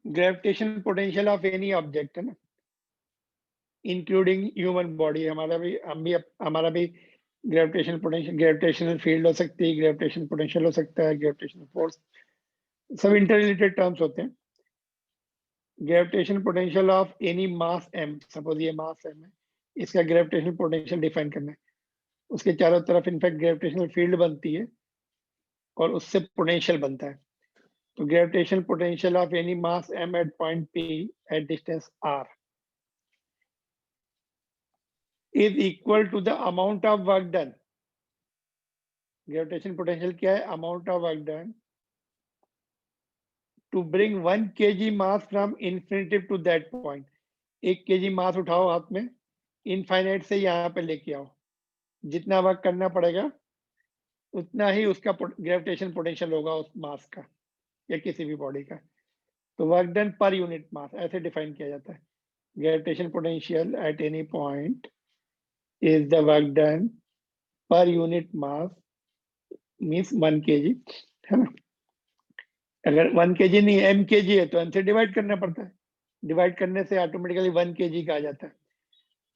Gravitational potential of any object है ना, including human body. हमारा भी ग्रेविटेशनल फील्ड हो सकती है, ग्रेविटेशनल पोटेंशियल हो सकता है, ग्रेविटेशनल फोर्स, सब इंटररिलेटेड टर्म्स होते हैं। Gravitational potential of any mass m, suppose ये मास m है, इसका ग्रेविटेशनल पोटेंशियल डिफाइन करना है। उसके चारों तरफ इनफैक्ट ग्रेविटेशनल फील्ड बनती है और उससे पोटेंशियल बनता है। तो gravitational potential of any mass m at point p at distance r is equal to the amount of work done. Gravitational potential क्या है? Amount of work done to bring 1 kg mass from infinitive to that point. 1 kg mass उठाओ हाथ में, infinite से यहाँ पे लेके आओ, जितना वर्क करना पड़ेगा उतना ही उसका ग्रेविटेशन पोटेंशियल होगा उस मास का या किसी भी बॉडी का। तो वर्क डन पर यूनिट मास ऐसे डिफाइन किया जाता है। Gravitation potential at any point is the work done per unit mass, means 1 kg, है ना। अगर 1 kg नहीं m kg है तो m से डिवाइड करना पड़ता है, डिवाइड करने से ऑटोमेटिकली 1 kg का आ जाता है।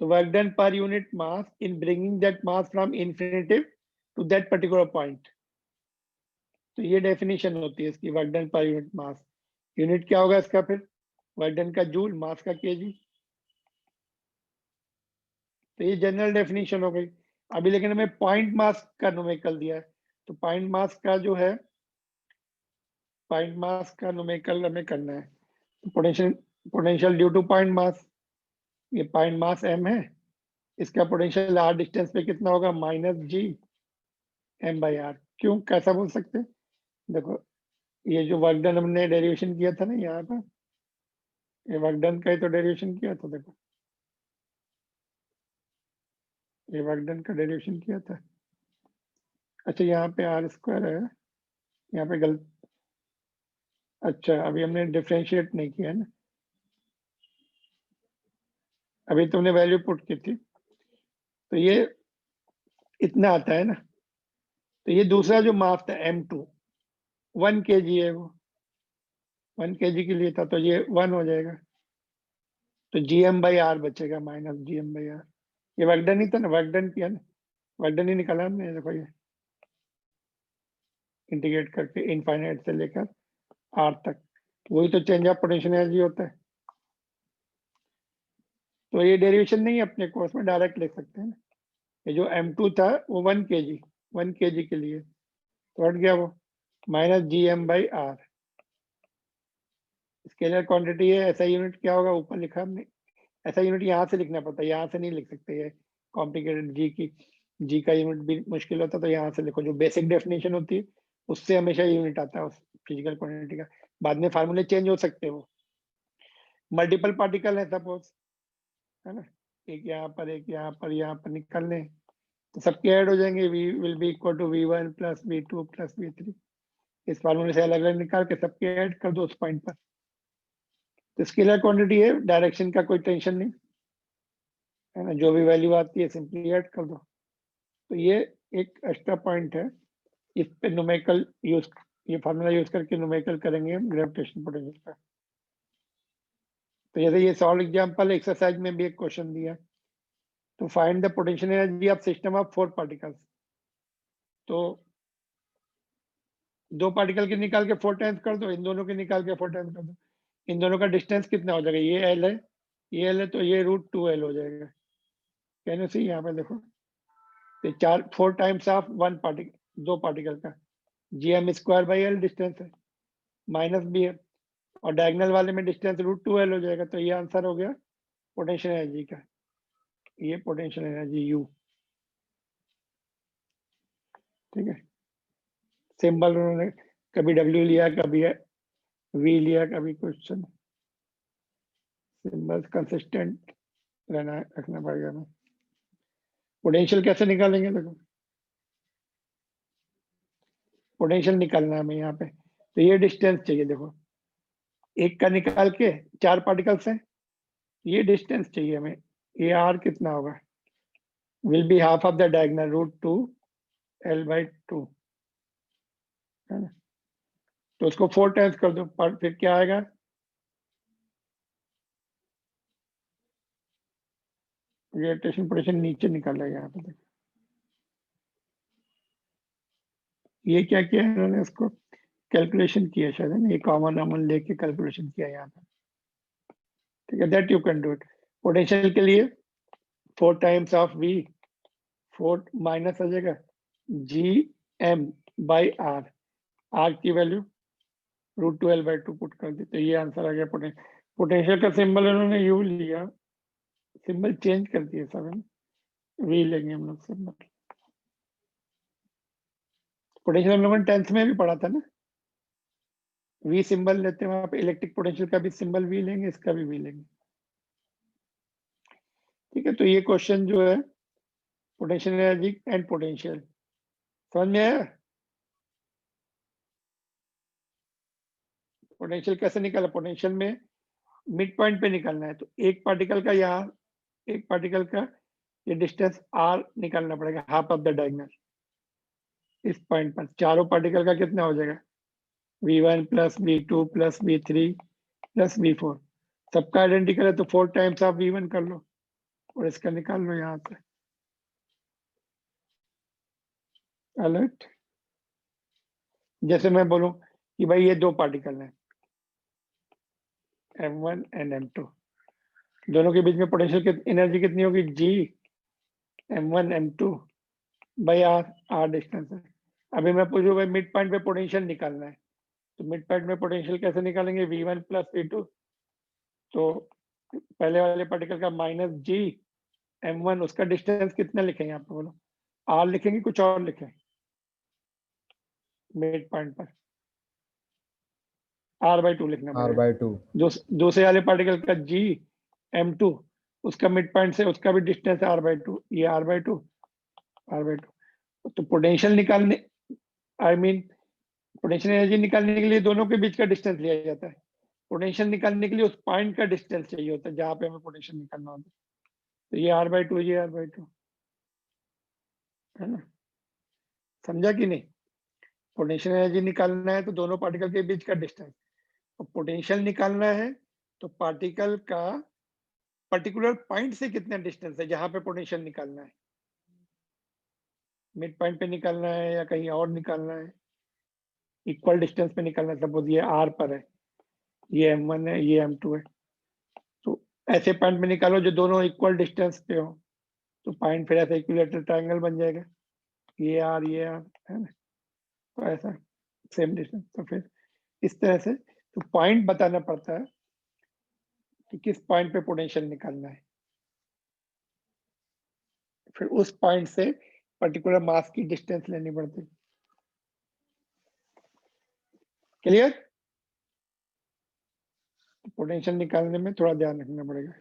तो work done per unit mass in bringing that mass from infinitive to that particular point. तो ये डेफिनेशन होती है इसकी, work done per unit mass. Unit क्या होगा इसका फिर? वर्क डन का जूल, मास का केजी। तो ये जनरल डेफिनेशन हो गई। अभी लेकिन हमें पॉइंट मास का न्यूमेरिकल दिया है, तो पॉइंट मास का जो है, पॉइंट मास का न्यूमेरिकल हमें करना है। तो potential due two point mass, ये पॉइंट मास m है, इसका पोटेंशियल r डिस्टेंस पे कितना होगा? -g m/r। क्यों, कैसा बोल सकते हैं? देखो, ये जो वर्क डन हमने डेरिवेशन किया था ना यहाँ पर, ये वर्क डन का ही तो डेरिवेशन किया था। देखो, ये वर्क डन का डेरिवेशन किया था। अच्छा, यहाँ पे r² है, यहाँ पे गलत। अच्छा, अभी हमने डिफरेंशिएट नहीं किया है ना, अभी तुमने वैल्यू पुट की थी। तो ये इतना आता है ना। तो ये दूसरा जो मास था m2, 1 kg है, वो 1 kg के लिए था, तो ये 1 हो जाएगा। तो gm/r बचेगा, -gm/r। ये वर्क डन ही था ना, वर्क डन किया ना, वर्क डन ही निकाला हमने। देखो, ये इंटीग्रेट करके इनफाइनाइट से लेकर r तक, वही तो चेंज ऑफ पोटेंशियल एनर्जी होता है। तो ये डेरिवेशन नहीं है अपने कोर्स में, डायरेक्ट लिख सकते हैं ना। ये जो m2 था वो 1 kg के लिए, तो हट गया वो, -gm/r। स्केलर क्वांटिटी है, ऐसा यूनिट क्या होगा ऊपर लिखा हमने। ऐसा यूनिट यहाँ से लिखना पड़ता है, यहाँ से नहीं लिख सकते। ये कॉम्प्लिकेटेड जी का यूनिट भी मुश्किल होता है, तो यहाँ से लिखो। जो बेसिक डेफिनेशन होती है उससे हमेशा यूनिट आता है उस फिजिकल क्वांटिटी का। बाद में फार्मूले चेंज हो सकते हैं। वो मल्टीपल पार्टिकल है सपोज, है ना, एक यहाँ पर, एक यहाँ पर, यहाँ पर निकलने, तो सबके ऐड हो जाएंगे। v will be equal to v1 plus v2 plus v3। इस फार्मूले से अलग अलग निकाल के सबके ऐड कर दो उस पॉइंट पर। तो स्केलर क्वांटिटी है, डायरेक्शन का कोई टेंशन नहीं, है ना, जो भी वैल्यू आती है सिंपली ऐड कर दो। तो ये एक एक्स्ट्रा पॉइंट है, इस पे न्यूमेरिकल यूज, ये फार्मूला यूज करके न्यूमेरिकल करेंगे हम ग्रेविटेशन पोटेंशियल का। तो जैसे ये सॉल्व एग्जांपल एक्सरसाइज में भी एक क्वेश्चन दिया, तो find the potential energy of system of 4 particles. तो 2 पार्टिकल के निकाल के 4 टाइम्स कर दो, इन दोनों के निकाल के 4 टाइम्स कर दो। इन दोनों का डिस्टेंस कितना हो जाएगा? ये l है, ये l है, तो ये √2l हो जाएगा। कहने से यहाँ पे देखो, तो 4 टाइम्स ऑफ 1 पार्टिकल, 2 पार्टिकल का gm²/l डिस्टेंस है, माइनस भी है, और डायगोनल वाले में डिस्टेंस √2l हो जाएगा। तो ये आंसर हो गया पोटेंशियल एनर्जी का, ये पोटेंशियल एनर्जी U। ठीक है, सिंबल उन्होंने कभी W लिया, कभी V लिया, कभी क्वेश्चन, सिंबल्स कंसिस्टेंट रहना, रखना पड़ेगा हमें। पोटेंशियल कैसे निकालेंगे? देखो, पोटेंशियल निकालना है हमें यहाँ पे। तो ये डिस्टेंस चाहिए, देखो, एक का निकाल के 4 पार्टिकल्स हैं, ये डिस्टेंस चाहिए हमें। ये r कितना होगा? Will be half of the diagonal √2l/2, है ना। तो उसको 4 टाइम्स कर दो, पर फिर क्या आएगा? ग्रेविटेशन पोटेंशियल नीचे निकाला यहाँ पे देखो। ये क्या किया इन्होंने, इसको कैलकुलेशन किया शायद है ना, ये कॉमन अमन लेके कैलकुलेशन किया यहाँ पे। ठीक है, that you can do it. Potential के लिए 4 टाइम्स ऑफ वी, 4 माइनस आ जाएगा G M by R, R की वैल्यू √12/2 पुट कर दी, तो ये आंसर आ गया। पोटेंशियल का सिंबल इन्होंने यू लिया, सिंबल चेंज कर दिया सब है, वी लेंगे हम लोग सिंबल। पोटेंशियल हम लोगों ने 10th में भी पढ़ा था ना, वी सिंबल लेते हैं वहां पे, इलेक्ट्रिक पोटेंशियल का भी सिंबल वी लेंगे, इसका भी वी लेंगे। ठीक है, तो ये क्वेश्चन जो है पोटेंशियल एनर्जी एंड पोटेंशियल, समझ में आया? पोटेंशियल कैसे निकाला, पोटेंशियल में मिड पॉइंट पे निकालना है, तो एक पार्टिकल का यहाँ, एक पार्टिकल का ये डिस्टेंस आर निकालना पड़ेगा, हाफ ऑफ द डायगोनल। इस पॉइंट पर चारों पार्टिकल का कितना हो जाएगा, v1 plus v2 plus v3 plus v4, सबका आइडेंटिकल है तो 4 टाइम्स आप v1 कर लो और इसका निकाल लो यहाँ से। अलर्ट, जैसे मैं बोलूं कि भाई ये दो पार्टिकल हैं m1 एंड m2, दोनों के बीच में पोटेंशियल एनर्जी कितनी होगी, g m1 m2 by r distance है। अभी मैं पूछूं भाई मिड पॉइंट पे पोटेंशियल निकालना है, तो मिड पॉइंट में पोटेंशियल कैसे निकालेंगे, v1 प्लस v2, तो पहले वाले पार्टिकल का माइनस g m1, उसका डिस्टेंस कितना लिखेंगे आप बोलो, r लिखेंगे कुछ और लिखें मिड पॉइंट पर, r/2 लिखना पड़ेगा। r/2। दूसरे वाले पार्टिकल का g m2, उसका मिड पॉइंट से उसका भी डिस्टेंस r/2, ये r/2 r/2। तो पोटेंशियल निकालने, आई मीन पोटेंशियल एनर्जी निकालने के लिए दोनों के बीच का डिस्टेंस लिया जाता है, पोटेंशियल निकालने के लिए उस पॉइंट का डिस्टेंस चाहिए होता है जहां पे हमें पोटेंशियल निकालना होता है, तो ये r/2, ये r/2 है ना, समझा कि नहीं? पोटेंशियल एनर्जी निकालना है तो दोनों पार्टिकल के बीच का डिस्टेंस, और पोटेंशियल निकालना है तो पार्टिकल का पर्टिकुलर पॉइंट से कितना डिस्टेंस है जहां पे पोटेंशियल निकालना है, मिड पॉइंट पे निकालना है या कहीं और निकालना है, इक्वल डिस्टेंस पे निकालना है। सपोज ये r पर है, ये m1 है, ये m2 है, तो ऐसे पॉइंट पे निकालो जो दोनों इक्वल डिस्टेंस पे हो, तो पॉइंट फिर ऐसा इक्विलेटरल ट्रायंगल बन जाएगा, ये r है ना, तो ऐसा सेम डिस्टेंस, तो फिर इस तरह से तो पॉइंट बताना पड़ता है कि किस पॉइंट पे पोटेंशियल निकालना है, फिर उस पॉइंट से पर्टिकुलर मास की डिस्टेंस लेनी पड़ती है। क्लियर? पोटेंशियल निकालने में थोड़ा ध्यान रखना पड़ेगा।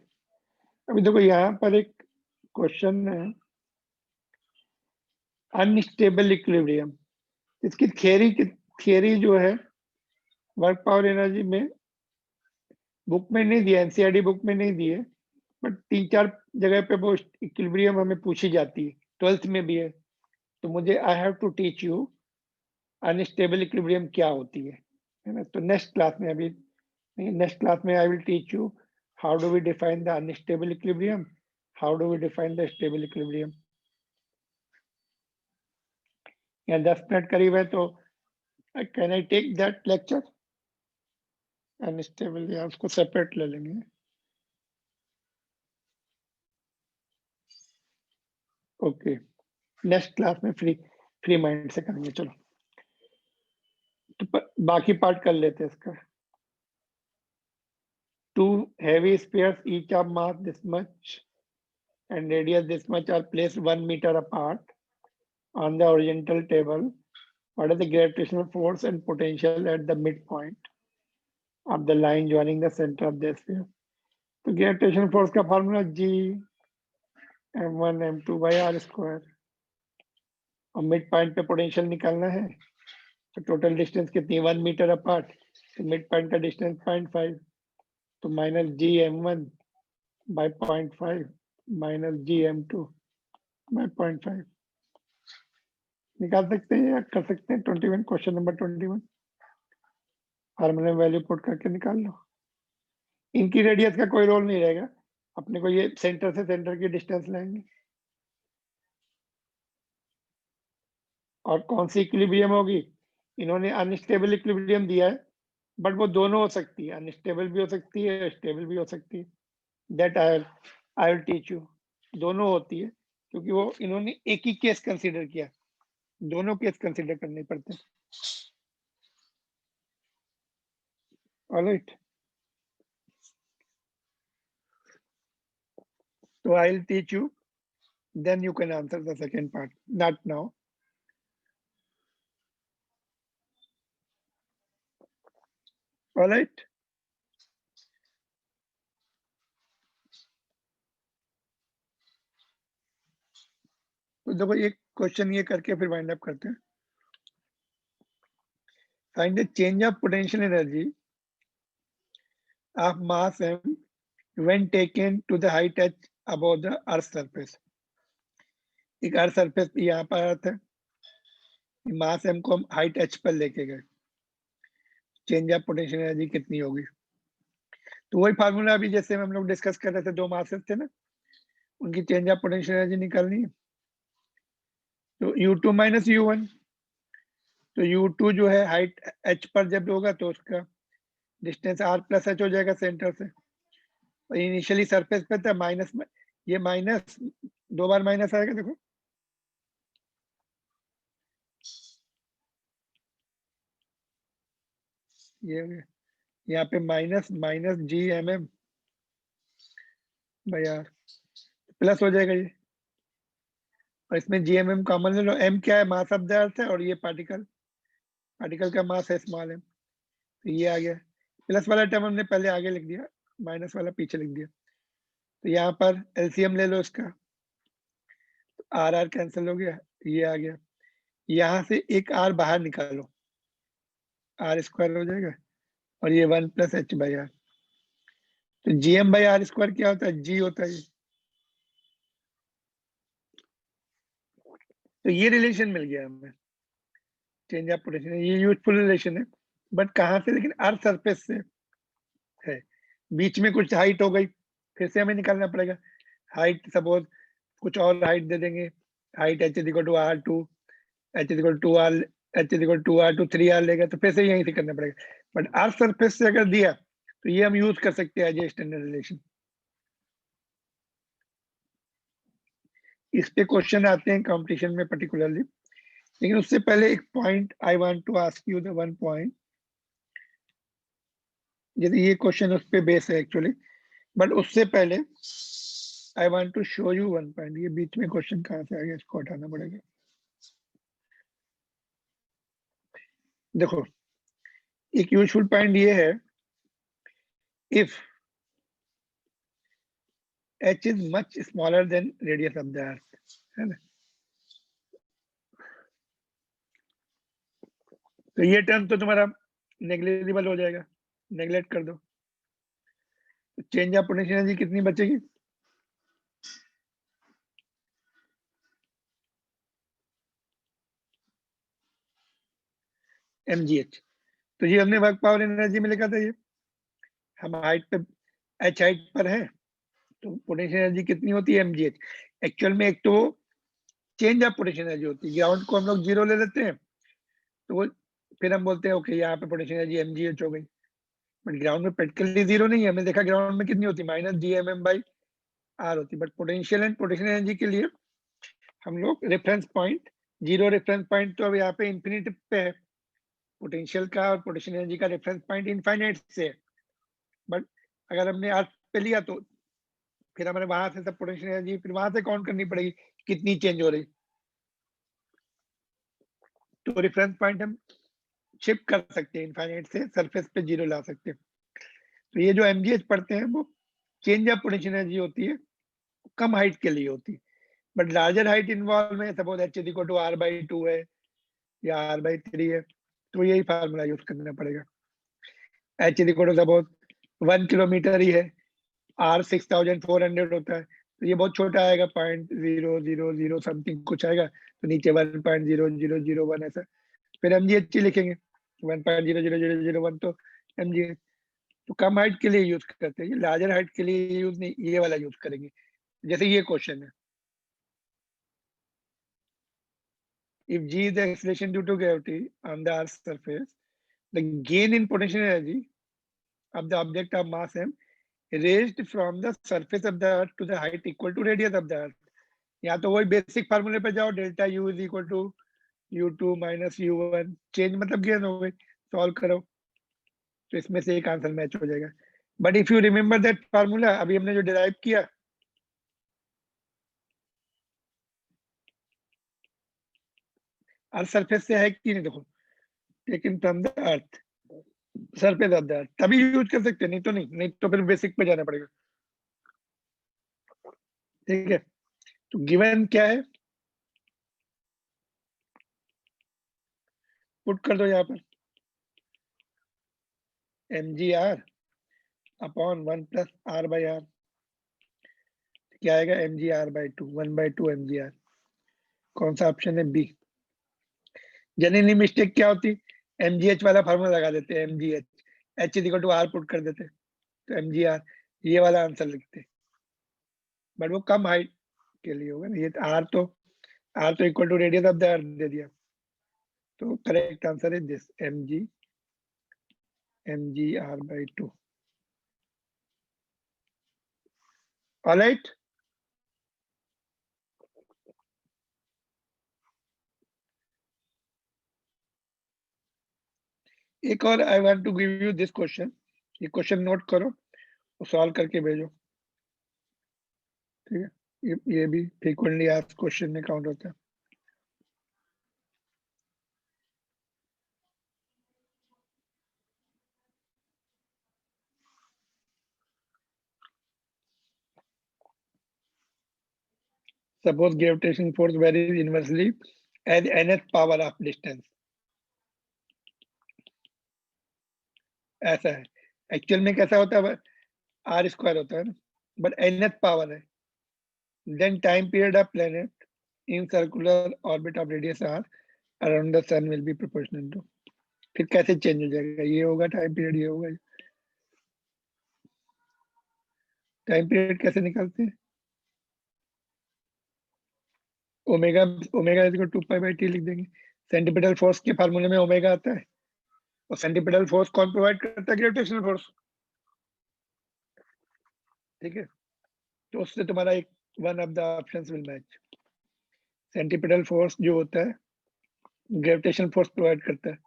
अभी देखो यहाँ पर एक क्वेश्चन है, अनस्टेबल इक्विलिब्रियम, इसकी थियरी जो है वर्क पावर एनर्जी में बुक में नहीं दिया, एनसीईआरटी बुक में नहीं दी है, बट 3-4 जगह पे वो इक्विलिब्रियम हमें पूछी जाती है, 12th में भी है, तो मुझे I have to teach you unstable equilibrium क्या होती है ना। तो नेक्स्ट क्लास में, अभी नेक्स्ट क्लास में I will teach you how do we define the unstable equilibrium, how do we define the stable equilibrium. या 10 मिनट करीब है, तो can I take that lecture unstable, या उसको सेपरेट ले लेंगे। ओके, नेक्स्ट क्लास में फ्री माइंड से करेंगे। चलो, तो बाकी पार्ट कर लेते हैं इसका। Two heavy spheres, each of mass this much and radius this much, are placed 1 meter apart on the horizontal table. What is the gravitational force and potential at the midpoint of the line joining the center of the sphere? तो gravitational force का formula G m1 m2 by r square, और mid point पे potential निकालना है, तो total distance कितनी, 1 metre apart, तो mid point का डिस्टेंस 0.5, तो minus G m1 by 0.5 minus G m2 by 0.5 निकाल सकते हैं या कर सकते हैं। 21, question number 21, formula value put करके निकाल लो। इनकी रेडियस का कोई रोल नहीं रहेगा, अपने को ये सेंटर से सेंटर की डिस्टेंस लेंगे और कौन सी इक्विलिब्रियम होगी, इन्होंने अनस्टेबल इक्विलिब्रियम दिया है, बट वो दोनों हो सकती है, अनस्टेबल भी हो सकती है, स्टेबल भी हो सकती है। That I will teach you. दोनों होती है क्योंकि वो इन्होंने एक ही केस कंसीडर किया, दोनों केस कंसीडर करने पड़ते हैं। Alright, so I'll teach you, then you can answer the second part, not now. All right, तो देखो एक क्वेश्चन ये करके फिर वाइंड अप करते हैं। Find the change of potential energy of mass m when taken to the height h above the earth surface। एक earth surface पे यहाँ पर अर्थ है, मास m को हम हाइट h पर लेके गए, चेंज ऑफ पोटेंशियल एनर्जी कितनी होगी। तो वही फार्मूला अभी जैसे हम लोग डिस्कस कर रहे थे, दो मासेस थे ना, उनकी चेंज ऑफ पोटेंशियल एनर्जी निकालनी है। तो U2 माइनस U1, तो U2 जो है हाइट h पर जब होगा तो उसका डिस्टेंस r प्लस h हो जाएगा सेंटर से, और इनिशियली सरफेस पे था माइनस, ये माइनस दो बार माइनस आएगा, देखो ये यहाँ पे माइनस माइनस GMM भाई यार प्लस हो जाएगा ये, और इसमें GMM कॉमन ले लो, m क्या है, मास ऑफ द अर्थ है, और ये पार्टिकल, पार्टिकल का मास है स्मॉल m, तो ये आ गया। प्लस वाला टर्म हमने पहले आगे लिख दिया, माइनस वाला पीछे लिख दिया। तो यहाँ पर LCM ले लो इसका, तो R कैंसिल हो गया, ये आ गया। यहाँ से एक R बाहर निकालो, R स्क्वायर हो जाएगा, और ये 1 प्लस h बाई आर। तो GM बाई आर स्क्वायर क्या होता है, G होता है। तो ये रिलेशन मिल गया हमें, चेंज ऑफ पोटेंशियल, ये यूजफुल रिलेशन है, बट कहाँ से, लेकिन अर्थ सरफेस से है। बीच में कुछ हाइट हो गई, फिर से हमें निकालना पड़ेगा हाइट, सपोज कुछ और हाइट दे देंगे, height h equal to R2, h equal to R, h equal to R2 3R लेगा, तो फिर से यहीं से करना पड़ेगा। बट अर्थ सरफेस से अगर दिया तो ये हम यूज कर सकते हैं एज ए स्टैंडर्ड रिलेशन। इस पे क्वेश्चन आते हैं कंपटीशन में पर्टिकुलरली, लेकिन उससे पहले एक point I want to ask you, the one point, जैसे ये क्वेश्चन उस पे बेस है एक्चुअली, बट उससे पहले I want to show you one point. ये बीच में क्वेश्चन कहाँ से आ गया, इसको हटाना पड़ेगा। देखो एक यूजफुल पॉइंट ये है, if h is much smaller than radius of the earth, है ना, तो ये टर्म तो तुम्हारा नेग्लिजिबल हो जाएगा, नेग्लेक्ट कर दो। चेंज ऑफ पोटेंशियल एनर्जी कितनी बचेगी, mgh। तो ये हमने वर्क पावर एनर्जी में लिखा था, ये हम हाइट पे h हाइट पर है, तो पोटेंशियल एनर्जी कितनी होती है, mgh। एक्चुअल में एक तो चेंज ऑफ पोटेंशियल एनर्जी होती है, ग्राउंड को हम लोग जीरो ले लेते हैं, तो वो फिर हम बोलते हैं ओके यहाँ पे पोटेंशियल एनर्जी mgh हो गई, बट ग्राउंड में प्रैक्टिकली जीरो नहीं है। हमने देखा ग्राउंड में कितनी होती है, माइनस GMM बाई आर होती है। But potential and potential energy के लिए हम लोग reference point, zero reference point तो अब यहाँ पे इंफिनिट पे है, पोटेंशियल का और पोटेंशियल एनर्जी का रेफरेंस पॉइंट इनफाइनाइट से है। बट अगर हमने अर्थ पे लिया तो फिर हमारे वहां से सब पोटेंशियल एनर्जी फिर वहां से काउंट करनी पड़ेगी कितनी चेंज हो रही, तो रेफरेंस पॉइंट हम शिफ्ट कर सकते हैं, इनफाइनाइट से सरफेस पे जीरो ला सकते हैं। तो ये जो mgh पढ़ते हैं वो चेंज ऑफ पोटेंशियल एनर्जी होती है, कम हाइट के लिए होती है, बट लार्जर हाइट इन्वॉल्व है, suppose h equal to R/2 है या R/3 है, तो यही फार्मूला यूज करना पड़ेगा। h equal to suppose 1 kilometre ही है, R 6400 होता है, तो ये बहुत छोटा आएगा, 0.000 समथिंग कुछ आएगा, तो नीचे 1.0001 ऐसा, फिर mgh लिखेंगे 1.00001, तो mgh तो कम हाइट के लिए यूज करते हैं, ये लार्जर हाइट के लिए यूज नहीं, ये वाला यूज करेंगे। जैसे ये क्वेश्चन है, if g is the acceleration due to gravity on the earth's surface, the gain in potential energy of the object of mass m raised from the surface of the earth to the height equal to radius of the earth। या तो वही basic फार्मूले पे जाओ, delta u is equal to u2 minus u1, change मतलब gain हो गई, solve करो तो इसमें से एक आंसर मैच हो जाएगा। But if you remember that formula, अभी हमने जो डिराइव किया, अर्थ सरफेस से है कि नहीं, देखो, taken from the earth, surface of the अर्थ, तभी यूज कर सकते हैं, नहीं तो नहीं, नहीं तो फिर बेसिक पे जाना पड़ेगा। ठीक है, तो गिवन क्या है, पुट कर दो यहाँ पर mgr upon 1 plus r by R, क्या आएगा mgr बाई 2, 1/2 mgr। कौन सा ऑप्शन है, बी। जनरली मिस्टेक क्या होती, mgh वाला फार्मूला लगा देते हैं, mgh, h is equal to r put कर देते, तो mgr ये वाला आंसर लिखते, बट वो कम हाइट के लिए होगा ना, ये r तो equal to radius of the earth दे दिया, तो correct answer is this, mgr by 2। Alright, एक और I want to give you this question, ये क्वेश्चन नोट करो और सॉल्व करके भेजो। ठीक है, ये भी फ्रीक्वेंटली आस्क्ड क्वेश्चन में काउंट होता है। Suppose gravitational force varies inversely as nth power of distance। ऐसा है, एक्चुअल में कैसा होता है, आर स्क्वायर होता है ना, बट nth पावर है। Then time period of planet in circular orbit of radius R around the sun will be proportional to, फिर कैसे चेंज हो जाएगा, ये होगा टाइम पीरियड, ये होगा। टाइम पीरियड कैसे निकालते हैं, omega omega is equal to 2π/t लिख देंगे। सेंटीपिटल फोर्स के फार्मूले में ओमेगा आता है, और सेंटीपिटल फोर्स कौन प्रोवाइड करता है, ग्रेविटेशनल फोर्स। ठीक है, तो उससे तुम्हारा एक one of the options will match. Centripetal force जो होता है ग्रेविटेशनल फोर्स प्रोवाइड करता है,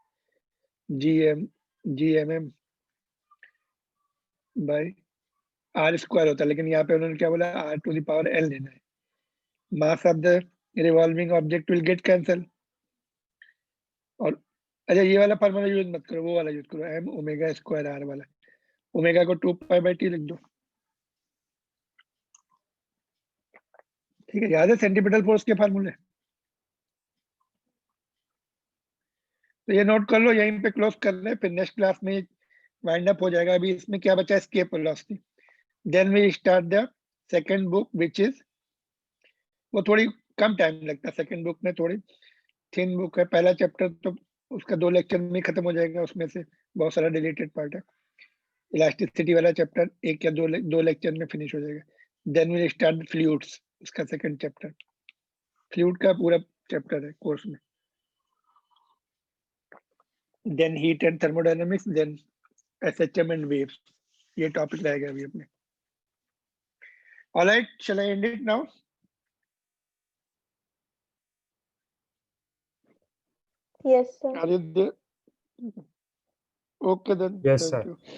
GMM बाय आर स्क्वायर होता है, लेकिन यहाँ पे उन्होंने क्या बोला, r⁴l लेना है। Mass of the revolving object will get cancel, और अच्छा ये वाला फार्मूला यूज मत करो, वो वाला यूज करो, m ओमेगा स्क्वायर r वाला। ओमेगा को 2π/t लिख दो। ठीक है, याद है सेंटीपिटल फोर्स के फार्मूले, तो ये नोट कर लो, यहीं पे क्लोज कर ले, फिर नेक्स्ट क्लास में वाइंड अप हो जाएगा। अभी इसमें क्या बचा, escape velocity. Then we start the second book which is, वो थोड़ी कम टाइम लगता है, सेकंड बुक में थोड़ी थिन बुक है। पहला चैप्टर तो उसका 2 लेक्चर में खत्म हो जाएगा, उसमें से बहुत सारा डिलीटेड पार्ट है। इलास्टिसिटी वाला चैप्टर एक या दो लेक्चर में फिनिश हो जाएगा। देन वी स्टार्ट फ्लूइड्स, उसका सेकंड चैप्टर, फ्लूइड का पूरा चैप्टर है कोर्स में। Then heat and thermodynamics, then SHM and waves, ये टॉपिक रहेगा अभी अपने। Alright, shall I end it now? Yes, sir. Are you there? Okay then. Yes, Thank sir. you.